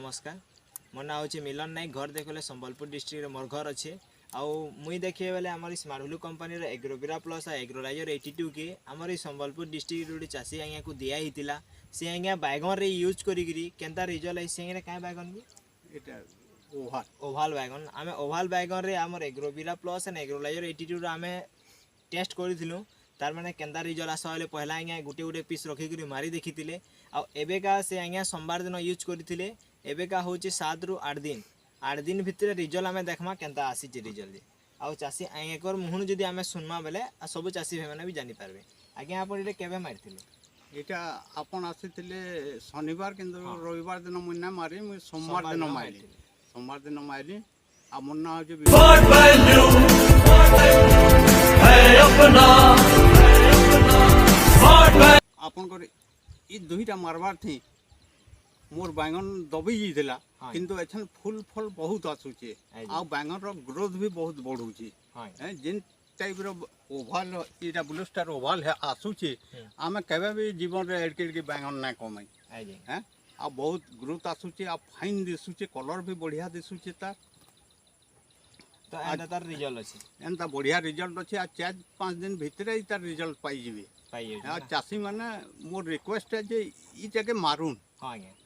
नमस्कार। मो ना हूँ मिलन नायक। घर देखले संबलपुर डिस्ट्रिक्ट मोर घर अच्छे। आउ मुई देखिए बेले आम स्मार्टलू कंपनी एग्रोविरा प्लस एग्रोलाइजर 82 के आमर संबलपुर डिस्ट्रिक्ट गोटे चाषी आज्ञा को दिया होता सी आज्ञा बैगन रे यूज करी केनता रिजल्ट आई सी क्या बैगन की ओभाल बैगन आम ओभाल बैगन रे आमर एग्रोविरा प्लस एंड एग्रोलाइजर 82 आम टेस्ट करूँ तार मैंने केन्ता रिजल्ट आस पहला आज्ञा गोटे गोटे पीस रखिक मारी देखी आबेका से आज्ञा सोमवार दिन यूज करते एवेका हूँ 7 ରୁ 8 दिन भितर रिजल्ट आम देखमा केन्ता आसी रिजल्ट आउ चाषी आज्ञा मुहूँ जदि आम सुनमा बेले सब चाषी भाई मैंने भी जानीपारे। आज्ञा आप केवे मारी এটা আপন আসিলে শনিবার কিন্তু রবিবার দিন মুই না মারি মুই সোমবার দিন মারি আমার না হচ্ছে ଆପଣଙ୍କର ଇ ଦୁଇଟା ମାରବାର୍ ଥି मोर बैंगन दबी जाइला किंतु एछन फूल फल बहुत आसुचे आ बैंगन रो ग्रोथ भी बहुत बढ़ुची जिन टाइप रो ओवल इटा ब्लू स्टार ओवल है आसुचे आमे केबे भी जीवन रे एडके के बैंगन ना कमाई हैं आ बहुत ग्रोथ आसुचे आ फाइन दिसुचे कलर भी बढ़िया दिसुचे ता तो एंदा तार रिजल्ट अछि एंता बढ़िया रिजल्ट अछि आ 4-5 दिन भीतर ही तार रिजल्ट पाई जीवे आ चासी माने मोर रिक्वेस्ट है जे ई जगह मारुन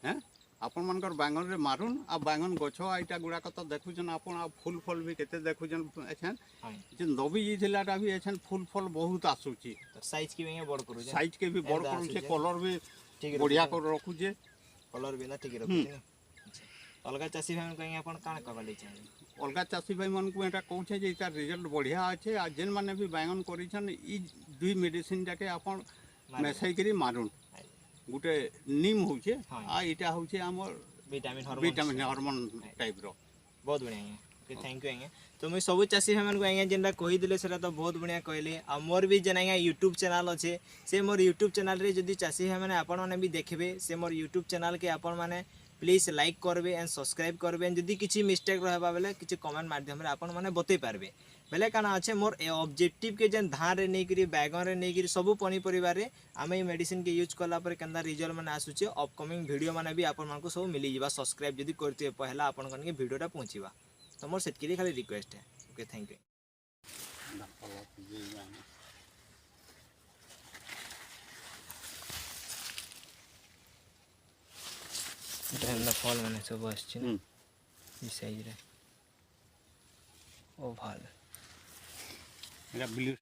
हैं आपण मानकर बैंगन रे मारुन आ बैंगन गछ आइटा गुडा कत देखुछन आपण आ फूल फल भी केते देखुछन एछन जे दबी जिथिलाटा भी एछन फूल फल बहुत आसुची साइज के भी बड़ करू साइज के भी बड़ करू छे कलर भी बढ़िया कर रखु जे कलर भी ना ठीक रखु छे अलगा चासी भाई कहीं आपण काण कबले चाहे अलगा चासी भाई मन को एटा कहू छे जे इता रिजल्ट बढ़िया আছে आ जेन माने भी बैंगन करिछन ई दुई मेडिसिन जाके आपण मेसाई करी मारुन गोटे नीम होचे आ इटा होचे हमर विटामिन हार्मोन टाइप रो बहुत बढ़िया ओके थैंक यू आज्ञा। तो मुझे सब चाषी भाई को आज्ञा जेनटा कहीदे से तो बहुत बढ़िया कहले आ मोर भी जेन आज्ञा यूट्यूब चैनल अच्छे से मोर यूट्यूब चैनल रे जदि चाषी भाई मैंने आपण मैंने भी देखबे से मोर यूट्यूब चैनल के आपण मैंने प्लीज लाइक करबे एंड सब्सक्राइब करबे जदि किसी मिस्टेक रहबा बेले किसी कमेंट माध्यम रे आपण मैंने बतई पारबे बेले काना अच्छे मोर ऑब्जेक्टिव के जेन धान रे नहीं करी बैगन रे नहीं करी सब पनीपरिया रे आम ये मेडिसिन के यूज कला पर केनता रिजल्ट माने आसुचे अपकमिंग वीडियो माने भी आपण मानको सब मिली जिबा सब्सक्राइब जदि करते पहला आपण कन के वीडियोटा पहुंचीबा तो मोर सेट के खाली रिक्वेस्ट है ओके थैंक यू। फल मैंने सब आसाइज रे ओ भल ब्लू